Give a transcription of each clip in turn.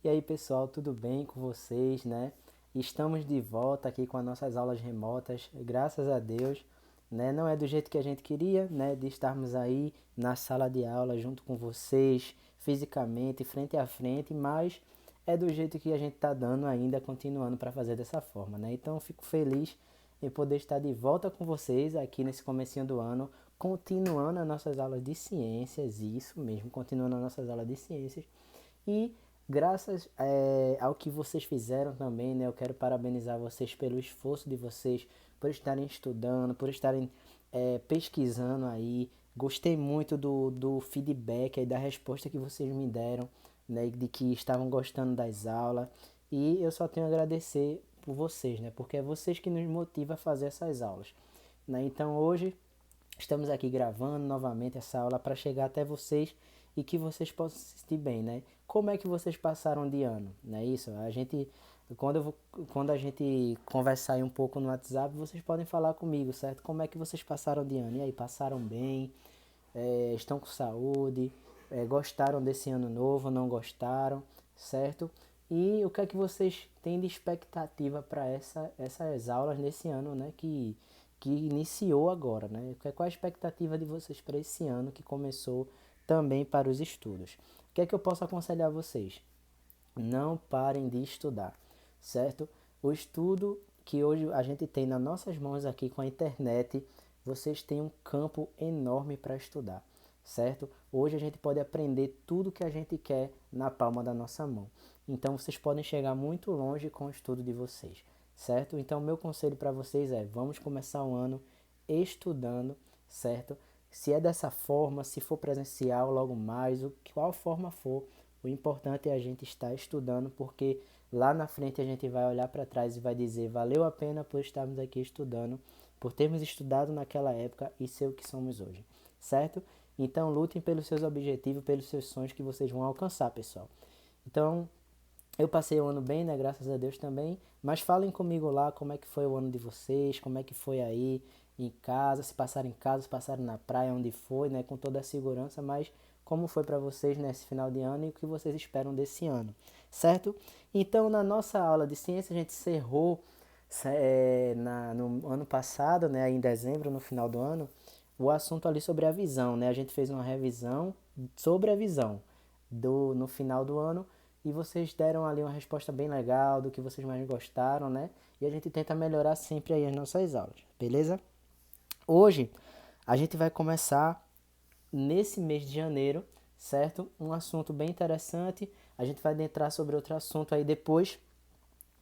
E aí, pessoal, tudo bem com vocês, né? Estamos de volta aqui com as nossas aulas remotas, graças a Deus, né? Não é do jeito que a gente queria, né? De estarmos aí na sala de aula junto com vocês, fisicamente, frente a frente, mas é do jeito que a gente está dando ainda, continuando para fazer dessa forma, né? Então, eu fico feliz em poder estar de volta com vocês aqui nesse comecinho do ano, continuando as nossas aulas de ciências, isso mesmo, continuando as nossas aulas de ciências. E graças ao que vocês fizeram também, né, eu quero parabenizar vocês pelo esforço de vocês, por estarem estudando, por estarem pesquisando aí. Gostei muito do feedback e da resposta que vocês me deram, né, de que estavam gostando das aulas. E eu só tenho a agradecer por vocês, né, porque é vocês que nos motivam a fazer essas aulas. Né? Então hoje estamos aqui gravando novamente essa aula para chegar até vocês e que vocês possam se sentir bem, né? Como é que vocês passaram de ano, não é isso? A gente, quando a gente conversar aí um pouco no WhatsApp, vocês podem falar comigo, certo? Como é que vocês passaram de ano? E aí, passaram bem? Estão com saúde? Gostaram desse ano novo? Não gostaram? Certo? E o que é que vocês têm de expectativa para essas aulas nesse ano, né? Que iniciou agora, né? Qual a expectativa de vocês para esse ano que começou também para os estudos? O que é que eu posso aconselhar vocês? Não parem de estudar, certo? O estudo que hoje a gente tem nas nossas mãos aqui com a internet, vocês têm um campo enorme para estudar, certo? Hoje a gente pode aprender tudo que a gente quer na palma da nossa mão. Então vocês podem chegar muito longe com o estudo de vocês, certo? Então meu conselho para vocês é: vamos começar o ano estudando, certo? Se é dessa forma, se for presencial logo mais, qual forma for, o importante é a gente estar estudando, porque lá na frente a gente vai olhar para trás e vai dizer: valeu a pena por estarmos aqui estudando, por termos estudado naquela época e ser o que somos hoje, certo? Então lutem pelos seus objetivos, pelos seus sonhos que vocês vão alcançar, pessoal. Então, eu passei o ano bem, né? Graças a Deus também. Mas falem comigo lá como é que foi o ano de vocês, como é que foi aí em casa, se passaram em casa, se passaram na praia, onde foi, né? Com toda a segurança, mas como foi para vocês nesse final de ano e o que vocês esperam desse ano, certo? Então, na nossa aula de ciência, a gente encerrou no ano passado, né? Em dezembro, no final do ano, o assunto ali sobre a visão, né? A gente fez uma revisão sobre a visão no final do ano e vocês deram ali uma resposta bem legal do que vocês mais gostaram, né? E a gente tenta melhorar sempre aí as nossas aulas, beleza? Hoje a gente vai começar nesse mês de janeiro, certo? Um assunto bem interessante. A gente vai adentrar sobre outro assunto aí depois,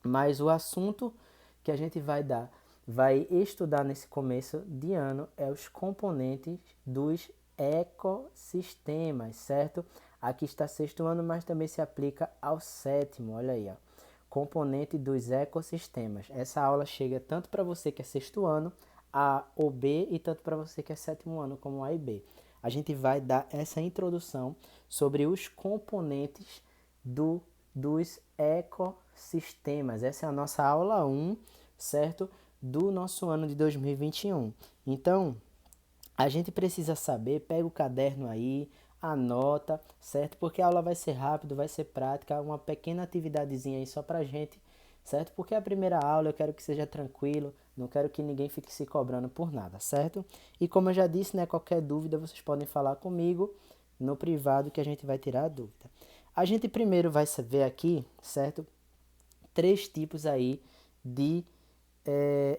mas o assunto que a gente vai estudar nesse começo de ano é os componentes dos ecossistemas, certo? Aqui está sexto ano, mas também se aplica ao sétimo, olha aí, ó. Componente dos ecossistemas. Essa aula chega tanto para você que é sexto ano, A ou B, e tanto para você que é sétimo ano, como A e B. A gente vai dar essa introdução sobre os componentes do, dos ecossistemas. Essa é a nossa aula um, certo? Do nosso ano de 2021. Então, a gente precisa saber, pega o caderno aí, anota, certo? Porque a aula vai ser rápido, vai ser prática, uma pequena atividadezinha aí só pra gente, certo? Porque a primeira aula eu quero que seja tranquilo, não quero que ninguém fique se cobrando por nada, certo? E como eu já disse, né, qualquer dúvida vocês podem falar comigo no privado que a gente vai tirar a dúvida. A gente primeiro vai ver aqui, certo? Três tipos aí de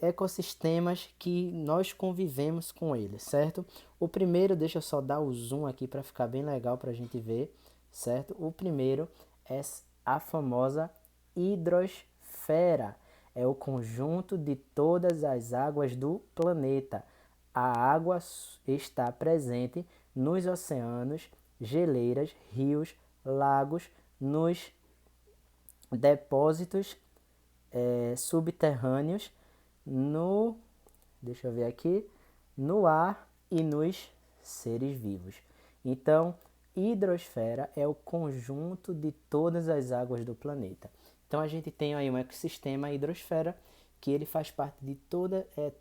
ecossistemas que nós convivemos com eles, certo? O primeiro, deixa eu só dar o zoom aqui para ficar bem legal para a gente ver, certo? O primeiro é a famosa hidrosfera, é o conjunto de todas as águas do planeta. A água está presente nos oceanos, geleiras, rios, lagos, nos depósitos subterrâneos, no, deixa eu ver aqui, no ar e nos seres vivos. Então, hidrosfera é o conjunto de todas as águas do planeta. Então a gente tem aí um ecossistema, a hidrosfera, que ele faz parte de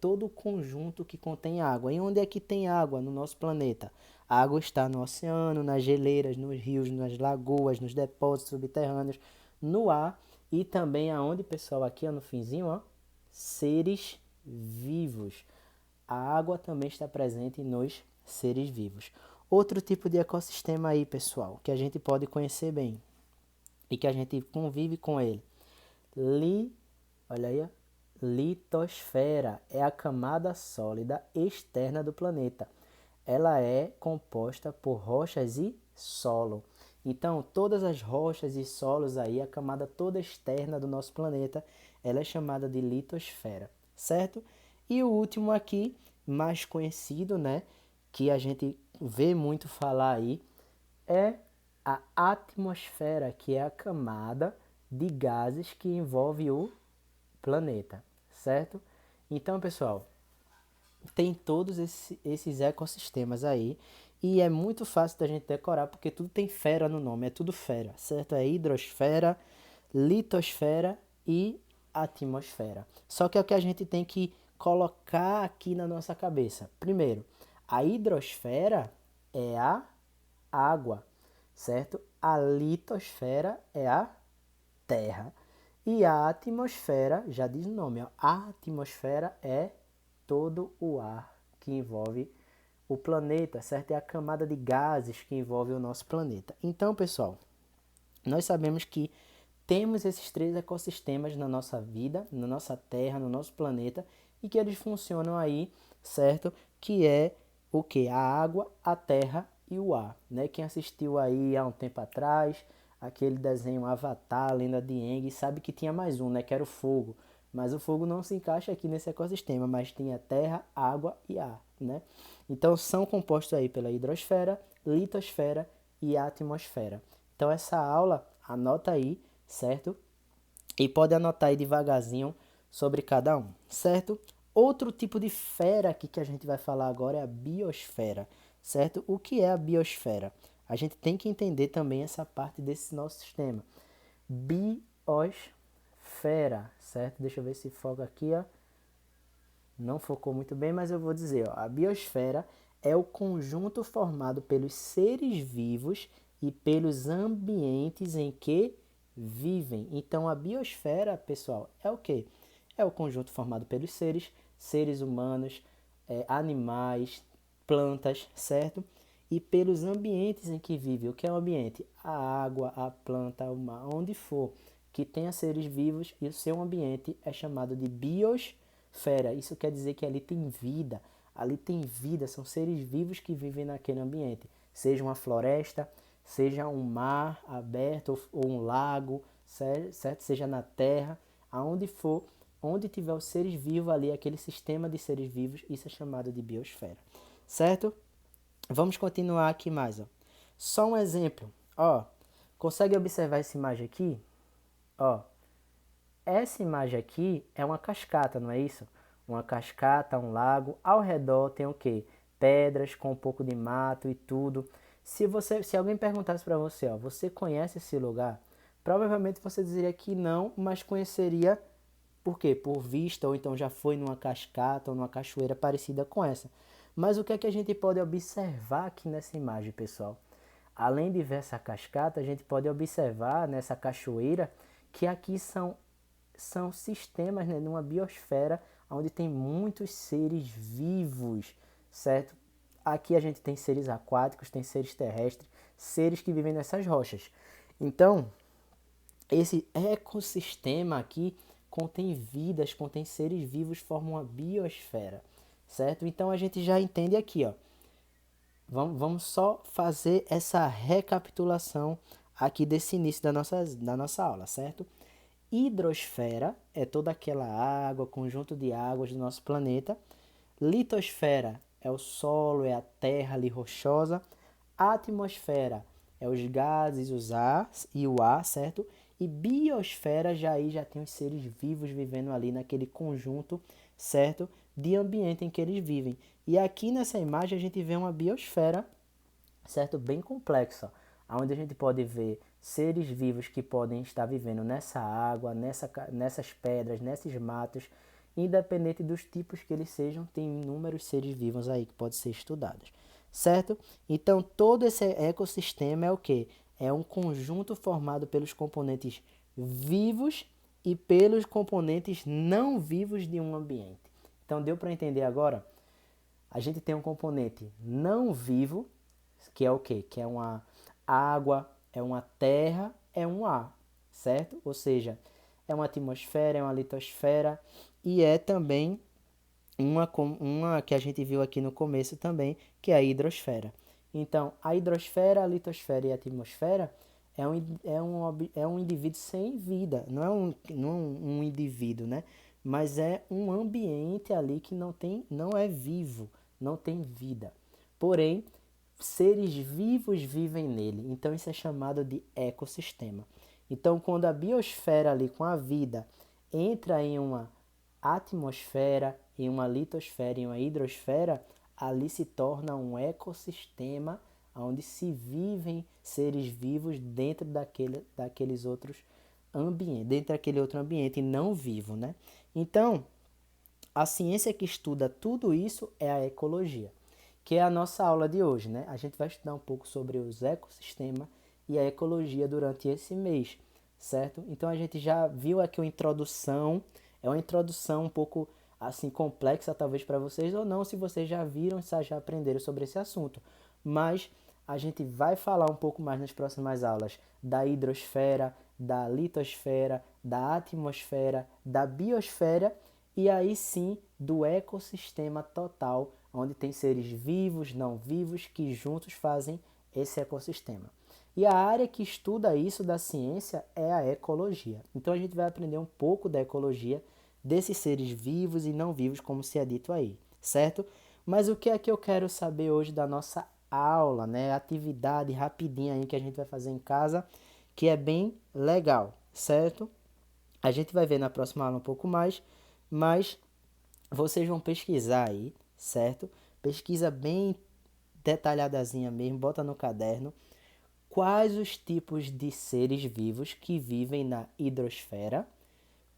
todo o conjunto que contém água. E onde é que tem água no nosso planeta? A água está no oceano, nas geleiras, nos rios, nas lagoas, nos depósitos subterrâneos, no ar e também aonde, pessoal, aqui ó, no finzinho, ó, seres vivos. A água também está presente nos seres vivos. Outro tipo de ecossistema aí, pessoal, que a gente pode conhecer bem e que a gente convive com ele. Olha aí, ó. Litosfera é a camada sólida externa do planeta. Ela é composta por rochas e solo. Então, todas as rochas e solos aí, a camada toda externa do nosso planeta, ela é chamada de litosfera, certo? E o último aqui, mais conhecido, né, que a gente vê muito falar aí, é a atmosfera, que é a camada de gases que envolve o planeta, certo? Então, pessoal, tem todos esses ecossistemas aí e é muito fácil da gente decorar porque tudo tem fera no nome, é tudo fera, certo? É hidrosfera, litosfera e atmosfera. Só que é o que a gente tem que colocar aqui na nossa cabeça. Primeiro, a hidrosfera é a água, certo? A litosfera é a terra. E a atmosfera, já diz o nome, ó, a atmosfera é todo o ar que envolve o planeta, certo? É a camada de gases que envolve o nosso planeta. Então, pessoal, nós sabemos que temos esses três ecossistemas na nossa vida, na nossa Terra, no nosso planeta, e que eles funcionam aí, certo? Que é o que? A água, a terra e o ar, né? Quem assistiu aí há um tempo atrás, aquele desenho Avatar, a Lenda de Aang, sabe que tinha mais um, né? Que era o fogo. Mas o fogo não se encaixa aqui nesse ecossistema, mas tem a terra, água e ar, né? Então são compostos aí pela hidrosfera, litosfera e atmosfera. Então essa aula, anota aí, certo? E pode anotar aí devagarzinho sobre cada um, certo? Outro tipo de esfera aqui que a gente vai falar agora é a biosfera, certo? O que é a biosfera? A gente tem que entender também essa parte desse nosso sistema. Biosfera, certo? Deixa eu ver se foca aqui, ó. Não focou muito bem, mas eu vou dizer, ó, a biosfera é o conjunto formado pelos seres vivos e pelos ambientes em que vivem. Então a biosfera, pessoal, é o quê? É o conjunto formado pelos seres, seres humanos, animais, plantas, certo? E pelos ambientes em que vive. O que é o ambiente? A água, a planta, o mar, onde for que tenha seres vivos e o seu ambiente é chamado de biosfera. Isso quer dizer que ali tem vida. Ali tem vida, são seres vivos que vivem naquele ambiente. Seja uma floresta, seja um mar aberto ou um lago, certo? Seja na terra, aonde for, onde tiver os seres vivos ali, aquele sistema de seres vivos, isso é chamado de biosfera, certo? Vamos continuar aqui mais, ó. Só um exemplo, ó. Consegue observar essa imagem aqui? Ó, essa imagem aqui é uma cascata, não é isso? Uma cascata, um lago. Ao redor tem o quê? Pedras com um pouco de mato e tudo. Se alguém perguntasse para você, ó, você conhece esse lugar? Provavelmente você diria que não, mas conheceria por quê? Por vista ou então já foi numa cascata ou numa cachoeira parecida com essa. Mas o que é que a gente pode observar aqui nessa imagem, pessoal? Além de ver essa cascata, a gente pode observar nessa cachoeira que aqui são sistemas, né, numa biosfera onde tem muitos seres vivos, certo? Aqui a gente tem seres aquáticos, tem seres terrestres, seres que vivem nessas rochas. Então, esse ecossistema aqui contém vidas, contém seres vivos, formam uma biosfera, certo? Então a gente já entende aqui, ó. Vamos só fazer essa recapitulação aqui desse início da nossa aula, certo? Hidrosfera é toda aquela água, conjunto de águas do nosso planeta. Litosfera é o solo, é a terra ali rochosa. Atmosfera é os gases, os ar e o ar, certo? E biosfera já tem os seres vivos vivendo ali naquele conjunto, certo? De ambiente em que eles vivem. E aqui nessa imagem a gente vê uma biosfera, certo? Bem complexa, onde a gente pode ver seres vivos que podem estar vivendo nessa água, nessas pedras, nesses matos, independente dos tipos que eles sejam, tem inúmeros seres vivos aí que podem ser estudados, certo? Então todo esse ecossistema é o que? é um conjunto formado pelos componentes vivos e pelos componentes não vivos de um ambiente. Então deu para entender agora? A gente tem um componente não vivo, que é o quê? Que é uma água, é uma terra, é um ar, certo? Ou seja, é uma atmosfera, é uma litosfera e é também uma que a gente viu aqui no começo também, que é a hidrosfera. Então, a hidrosfera, a litosfera e a atmosfera é um indivíduo sem vida, não é um indivíduo, né? Mas é um ambiente ali que não é vivo, não tem vida. Porém, seres vivos vivem nele. Então, isso é chamado de ecossistema. Então, quando a biosfera ali com a vida entra em uma atmosfera, em uma litosfera, em uma hidrosfera, ali se torna um ecossistema onde se vivem seres vivos dentro daqueles outros ambientes, dentro daquele outro ambiente não vivo, né? Então, a ciência que estuda tudo isso é a ecologia, que é a nossa aula de hoje, né? A gente vai estudar um pouco sobre os ecossistemas e a ecologia durante esse mês, certo? Então a gente já viu aqui uma introdução, é uma introdução um pouco assim complexa talvez para vocês ou não, se vocês já viram, já aprenderam sobre esse assunto. Mas a gente vai falar um pouco mais nas próximas aulas da hidrosfera, da litosfera, da atmosfera, da biosfera e aí sim do ecossistema total, onde tem seres vivos, não vivos, que juntos fazem esse ecossistema. E a área que estuda isso da ciência é a ecologia. Então a gente vai aprender um pouco da ecologia desses seres vivos e não vivos, como se é dito aí, certo? Mas o que é que eu quero saber hoje da nossa aula, né? Atividade rapidinha aí que a gente vai fazer em casa, que é bem legal, certo? A gente vai ver na próxima aula um pouco mais, mas vocês vão pesquisar aí, certo? Pesquisa bem detalhadazinha mesmo, bota no caderno quais os tipos de seres vivos que vivem na hidrosfera,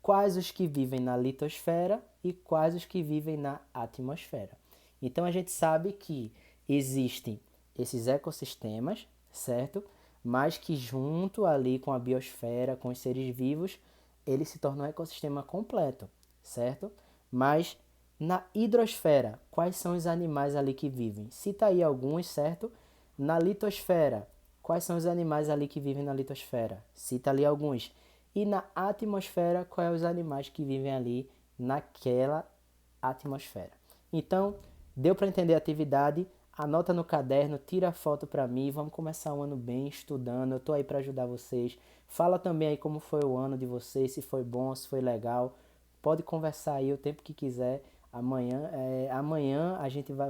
quais os que vivem na litosfera e quais os que vivem na atmosfera. Então a gente sabe que existem esses ecossistemas, certo? Mas que junto ali com a biosfera, com os seres vivos, ele se torna um ecossistema completo, certo? Mas na hidrosfera, quais são os animais ali que vivem? Cita aí alguns, certo? Na litosfera, quais são os animais ali que vivem na litosfera? Cita ali alguns. E na atmosfera, quais são os animais que vivem ali naquela atmosfera? Então, deu para entender a atividade? Anota no caderno, tira a foto para mim, vamos começar o ano bem estudando. Eu tô aí para ajudar vocês. Fala também aí como foi o ano de vocês, se foi bom, se foi legal. Pode conversar aí o tempo que quiser. Amanhã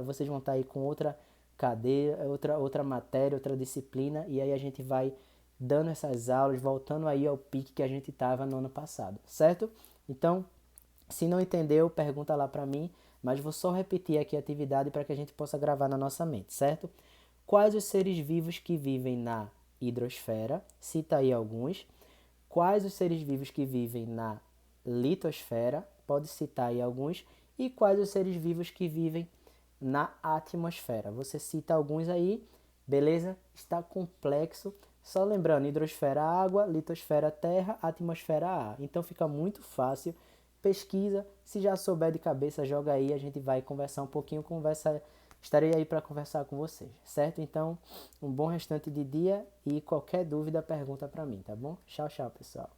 vocês vão estar aí com outra cadeira, outra matéria, outra disciplina e aí a gente vai dando essas aulas, voltando aí ao pique que a gente estava no ano passado, certo? Então, se não entendeu, pergunta lá para mim, mas vou só repetir aqui a atividade para que a gente possa gravar na nossa mente, certo? Quais os seres vivos que vivem na hidrosfera? Cita aí alguns. Quais os seres vivos que vivem na litosfera? Pode citar aí alguns. E quais os seres vivos que vivem na atmosfera? Você cita alguns aí, beleza? Está complexo. Só lembrando, hidrosfera água, litosfera terra, atmosfera ar. Então fica muito fácil. Pesquisa, se já souber de cabeça, joga aí, a gente vai conversar um pouquinho, estarei aí para conversar com vocês, certo? Então, um bom restante de dia e qualquer dúvida, pergunta para mim, tá bom? Tchau, tchau, pessoal.